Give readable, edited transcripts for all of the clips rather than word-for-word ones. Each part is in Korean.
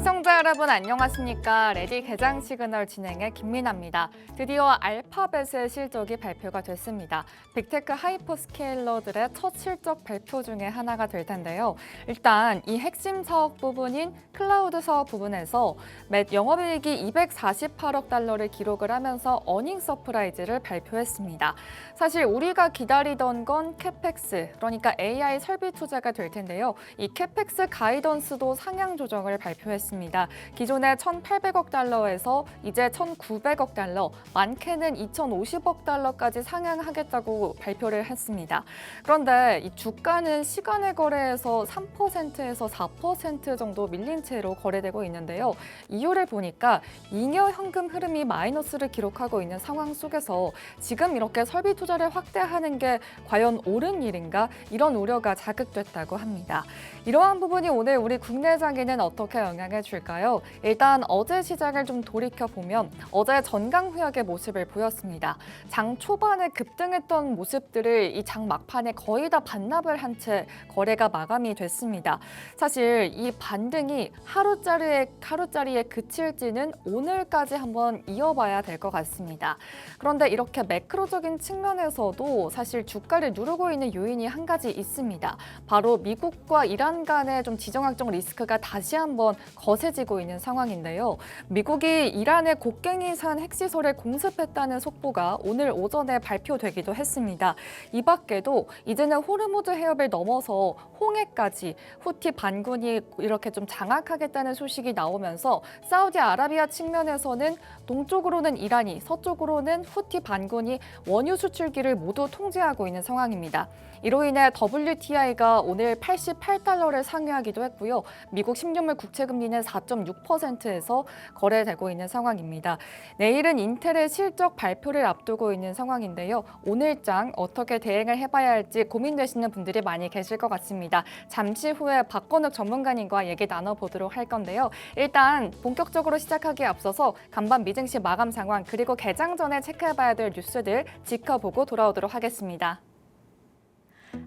시청자 여러분 안녕하십니까? 레디 개장 시그널 진행의 김민아입니다. 드디어 알파벳의 실적이 발표가 됐습니다. 빅테크 하이퍼스케일러들의 첫 실적 발표 중에 하나가 될 텐데요. 일단 이 핵심 사업 부분인 클라우드 사업 부분에서 영업이익이 248억 달러를 기록을 하면서 어닝 서프라이즈를 발표했습니다. 사실 우리가 기다리던 건 캐펙스, 그러니까 AI 설비 투자가 될 텐데요. 이 캐펙스 가이던스도 상향 조정을 발표했습니다. 기존에 1,800억 달러에서 이제 1,900억 달러, 많게는 2,050억 달러까지 상향하겠다고 발표를 했습니다. 그런데 이 주가는 시간의 거래에서 3%에서 4% 정도 밀린 채로 거래되고 있는데요. 이유를 보니까 잉여 현금 흐름이 마이너스를 기록하고 있는 상황 속에서 지금 이렇게 설비 투자를 확대하는 게 과연 옳은 일인가? 이런 우려가 자극됐다고 합니다. 이러한 부분이 오늘 우리 국내 장에는 어떻게 영향을 줄까요? 일단 어제 시장을 좀 돌이켜보면 어제 전강후약의 모습을 보였습니다. 장 초반에 급등했던 모습들을 이 장 막판에 거의 다 반납을 한 채 거래가 마감이 됐습니다. 사실 이 반등이 하루짜리에 그칠지는 오늘까지 한번 이어봐야 될 것 같습니다. 그런데 이렇게 매크로적인 측면에서도 사실 주가를 누르고 있는 요인이 한 가지 있습니다. 바로 미국과 이란 간의 좀 지정학적 리스크가 다시 한번 거세지고 있는 상황인데요. 미국이 이란의 곡괭이산 핵시설을 공습했다는 속보가 오늘 오전에 발표되기도 했습니다. 이 밖에도 이제는 호르무즈 해협을 넘어서 홍해까지 후티 반군이 이렇게 좀 장악하겠다는 소식이 나오면서 사우디아라비아 측면에서는 동쪽으로는 이란이, 서쪽으로는 후티 반군이 원유 수출기를 모두 통제하고 있는 상황입니다. 이로 인해 WTI가 오늘 88달러를 상회하기도 했고요. 미국 10년물 국채금리는 4.6%에서 거래되고 있는 상황입니다. 내일은 인텔의 실적 발표를 앞두고 있는 상황인데요. 오늘장 어떻게 대응을 해봐야 할지 고민되시는 분들이 많이 계실 것 같습니다. 잠시 후에 박건욱 전문가님과 얘기 나눠보도록 할 건데요. 일단 본격적으로 시작하기에 앞서서 간밤 미증시 마감 상황 그리고 개장 전에 체크해봐야 될 뉴스들 지켜보고 돌아오도록 하겠습니다.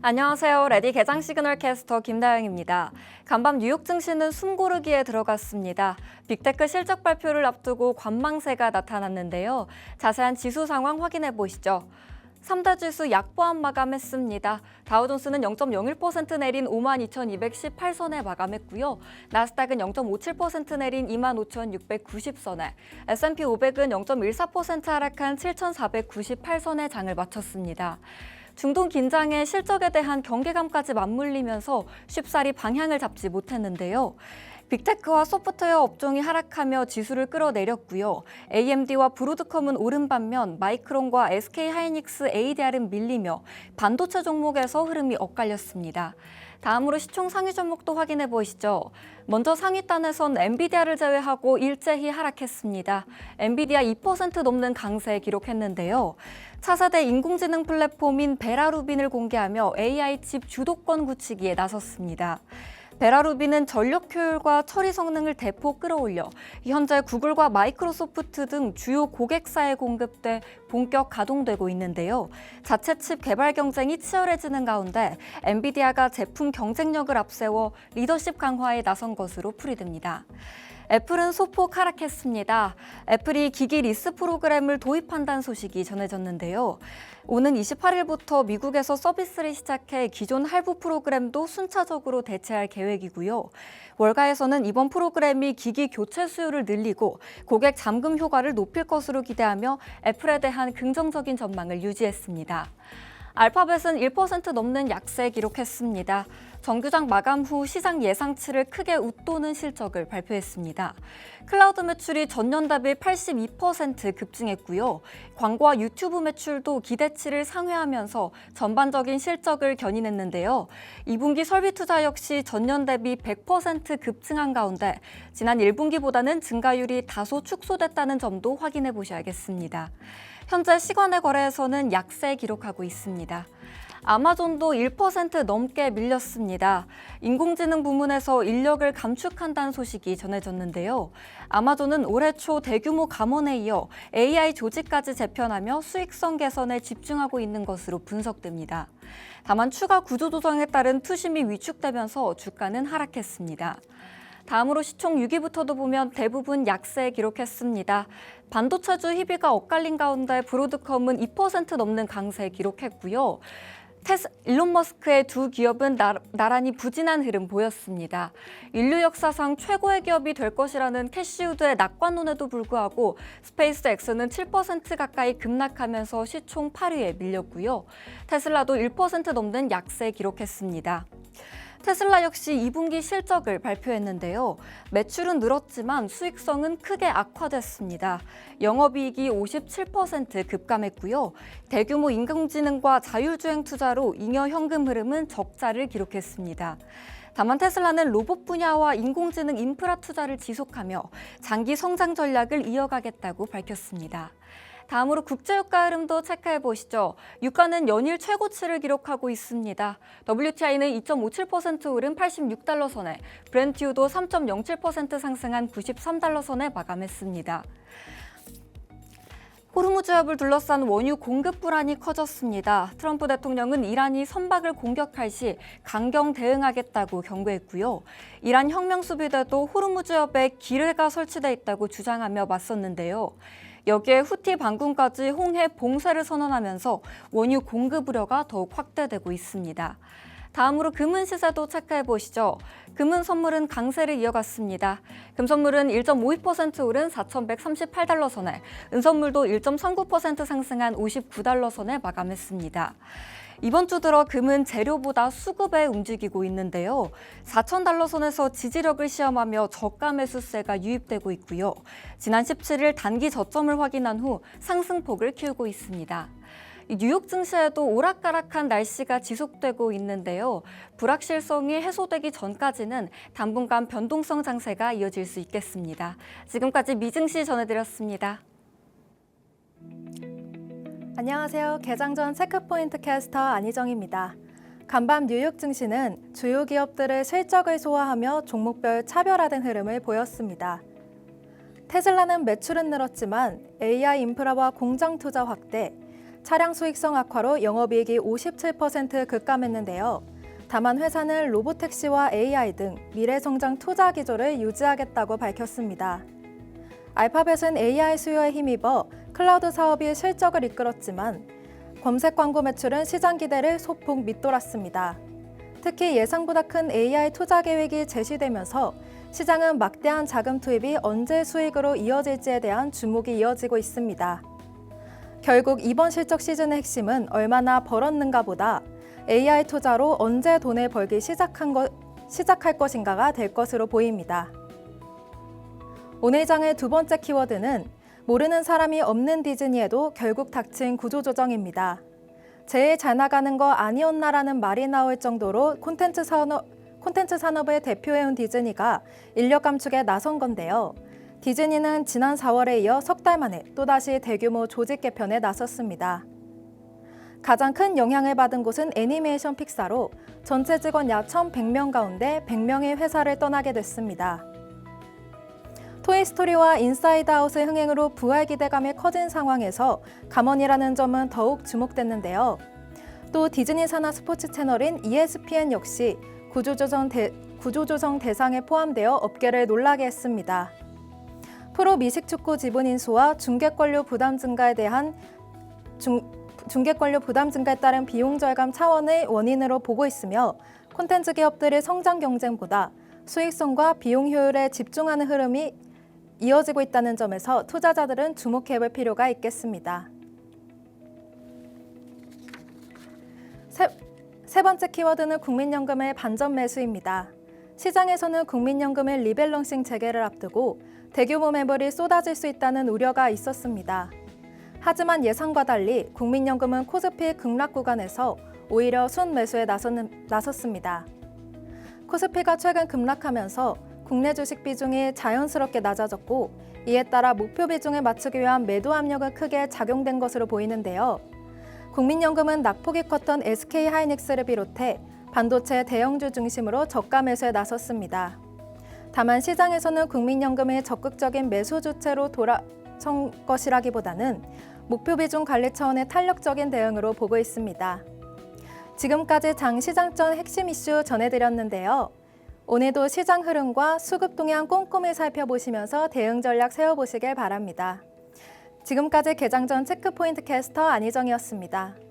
안녕하세요. 레디 개장 시그널 캐스터 김다영입니다. 간밤 뉴욕 증시는 숨고르기에 들어갔습니다. 빅테크 실적 발표를 앞두고 관망세가 나타났는데요. 자세한 지수 상황 확인해 보시죠. 3대 지수 약보합 마감했습니다. 다우존스는 0.01% 내린 52,218선에 마감했고요. 나스닥은 0.57% 내린 25,690선에, S&P 500은 0.14% 하락한 7,498선에 장을 마쳤습니다. 중동 긴장에 실적에 대한 경계감까지 맞물리면서 쉽사리 방향을 잡지 못했는데요. 빅테크와 소프트웨어 업종이 하락하며 지수를 끌어내렸고요. AMD와 브로드컴은 오른 반면 마이크론과 SK하이닉스, ADR은 밀리며 반도체 종목에서 흐름이 엇갈렸습니다. 다음으로 시총 상위 종목도 확인해 보시죠. 먼저 상위단에선 엔비디아를 제외하고 일제히 하락했습니다. 엔비디아 2% 넘는 강세 기록했는데요. 차세대 인공지능 플랫폼인 베라루빈을 공개하며 AI 칩 주도권 굳히기에 나섰습니다. 베라루빈은 전력 효율과 처리 성능을 대폭 끌어올려 현재 구글과 마이크로소프트 등 주요 고객사에 공급돼 본격 가동되고 있는데요. 자체 칩 개발 경쟁이 치열해지는 가운데 엔비디아가 제품 경쟁력을 앞세워 리더십 강화에 나선 것으로 풀이됩니다. 애플은 소폭 하락했습니다. 애플이 기기 리스 프로그램을 도입한다는 소식이 전해졌는데요. 오는 28일부터 미국에서 서비스를 시작해 기존 할부 프로그램도 순차적으로 대체할 계획이고요. 월가에서는 이번 프로그램이 기기 교체 수요를 늘리고 고객 잠금 효과를 높일 것으로 기대하며 애플에 대한 긍정적인 전망을 유지했습니다. 알파벳은 1% 넘는 약세 기록했습니다. 정규장 마감 후 시장 예상치를 크게 웃도는 실적을 발표했습니다. 클라우드 매출이 전년 대비 82% 급증했고요. 광고와 유튜브 매출도 기대치를 상회하면서 전반적인 실적을 견인했는데요. 2분기 설비 투자 역시 전년 대비 100% 급증한 가운데 지난 1분기보다는 증가율이 다소 축소됐다는 점도 확인해 보셔야겠습니다. 현재 시간의 거래에서는 약세 기록하고 있습니다. 아마존도 1% 넘게 밀렸습니다. 인공지능 부문에서 인력을 감축한다는 소식이 전해졌는데요. 아마존은 올해 초 대규모 감원에 이어 AI 조직까지 재편하며 수익성 개선에 집중하고 있는 것으로 분석됩니다. 다만 추가 구조조정에 따른 투심이 위축되면서 주가는 하락했습니다. 다음으로 시총 6위부터도 보면 대부분 약세 기록했습니다. 반도체주 희비가 엇갈린 가운데 브로드컴은 2% 넘는 강세 기록했고요. 일론 머스크의 두 기업은 나란히 부진한 흐름 보였습니다. 인류 역사상 최고의 기업이 될 것이라는 캐시우드의 낙관론에도 불구하고 스페이스X는 7% 가까이 급락하면서 시총 8위에 밀렸고요. 테슬라도 1% 넘는 약세 기록했습니다. 테슬라 역시 2분기 실적을 발표했는데요. 매출은 늘었지만 수익성은 크게 악화됐습니다. 영업이익이 57% 급감했고요. 대규모 인공지능과 자율주행 투자로 잉여 현금 흐름은 적자를 기록했습니다. 다만 테슬라는 로봇 분야와 인공지능 인프라 투자를 지속하며 장기 성장 전략을 이어가겠다고 밝혔습니다. 다음으로 국제유가 흐름도 체크해 보시죠. 유가는 연일 최고치를 기록하고 있습니다. WTI는 2.57% 오른 86달러 선에, 브렌트유도 3.07% 상승한 93달러 선에 마감했습니다. 호르무즈 해협을 둘러싼 원유 공급 불안이 커졌습니다. 트럼프 대통령은 이란이 선박을 공격할 시 강경 대응하겠다고 경고했고요. 이란 혁명수비대도 호르무즈 해협에 기뢰가 설치돼 있다고 주장하며 맞섰는데요. 여기에 후티 반군까지 홍해 봉쇄를 선언하면서 원유 공급 우려가 더욱 확대되고 있습니다. 다음으로 금은 시세도 체크해 보시죠. 금은 선물은 강세를 이어갔습니다. 금 선물은 1.52% 오른 4,138달러 선에, 은 선물도 1.39% 상승한 59달러 선에 마감했습니다. 이번 주 들어 금은 재료보다 수급에 움직이고 있는데요. 4,000달러 선에서 지지력을 시험하며 저가 매수세가 유입되고 있고요. 지난 17일 단기 저점을 확인한 후 상승폭을 키우고 있습니다. 뉴욕 증시에도 오락가락한 날씨가 지속되고 있는데요. 불확실성이 해소되기 전까지는 당분간 변동성 장세가 이어질 수 있겠습니다. 지금까지 미증시 전해드렸습니다. 안녕하세요. 개장 전 체크포인트 캐스터 안희정입니다. 간밤 뉴욕 증시는 주요 기업들의 실적을 소화하며 종목별 차별화된 흐름을 보였습니다. 테슬라는 매출은 늘었지만 AI 인프라와 공장 투자 확대, 차량 수익성 악화로 영업이익이 57% 급감했는데요. 다만 회사는 로보택시와 AI 등 미래성장 투자 기조를 유지하겠다고 밝혔습니다. 알파벳은 AI 수요에 힘입어 클라우드 사업이 실적을 이끌었지만 검색 광고 매출은 시장 기대를 소폭 밑돌았습니다. 특히 예상보다 큰 AI 투자 계획이 제시되면서 시장은 막대한 자금 투입이 언제 수익으로 이어질지에 대한 주목이 이어지고 있습니다. 결국 이번 실적 시즌의 핵심은 얼마나 벌었는가 보다 AI 투자로 언제 돈을 벌기 시작할 것인가가 될 것으로 보입니다. 오늘 장의 두 번째 키워드는 모르는 사람이 없는 디즈니에도 결국 닥친 구조조정입니다. 제일 잘 나가는 거 아니었나라는 말이 나올 정도로 콘텐츠 산업을 대표해온 디즈니가 인력 감축에 나선 건데요. 디즈니는 지난 4월에 이어 석 달 만에 또다시 대규모 조직 개편에 나섰습니다. 가장 큰 영향을 받은 곳은 애니메이션 픽사로 전체 직원 약 1,100명 가운데 100명이 회사를 떠나게 됐습니다. 토이스토리와 인사이드 아웃의 흥행으로 부활 기대감이 커진 상황에서 감원이라는 점은 더욱 주목됐는데요. 또 디즈니 산하 스포츠 채널인 ESPN 역시 구조조정 대상에 포함되어 업계를 놀라게 했습니다. 프로 미식축구 지분 인수와 중계권료 부담 증가에 따른 비용 절감 차원의 원인으로 보고 있으며 콘텐츠 기업들의 성장 경쟁보다 수익성과 비용 효율에 집중하는 흐름이 이어지고 있다는 점에서 투자자들은 주목해볼 필요가 있겠습니다. 세 번째 키워드는 국민연금의 반전 매수입니다. 시장에서는 국민연금의 리밸런싱 재개를 앞두고 대규모 매물이 쏟아질 수 있다는 우려가 있었습니다. 하지만 예상과 달리 국민연금은 코스피 급락 구간에서 오히려 순매수에 나섰습니다. 코스피가 최근 급락하면서 국내 주식 비중이 자연스럽게 낮아졌고 이에 따라 목표 비중을 맞추기 위한 매도 압력은 크게 작용된 것으로 보이는데요. 국민연금은 낙폭이 컸던 SK하이닉스를 비롯해 반도체 대형주 중심으로 저가 매수에 나섰습니다. 다만 시장에서는 국민연금의 적극적인 매수 주체로 돌아선 것이라기보다는 목표 비중 관리 차원의 탄력적인 대응으로 보고 있습니다. 지금까지 장 시장 전 핵심 이슈 전해드렸는데요. 오늘도 시장 흐름과 수급 동향 꼼꼼히 살펴보시면서 대응 전략 세워보시길 바랍니다. 지금까지 개장 전 체크포인트 캐스터 안희정이었습니다.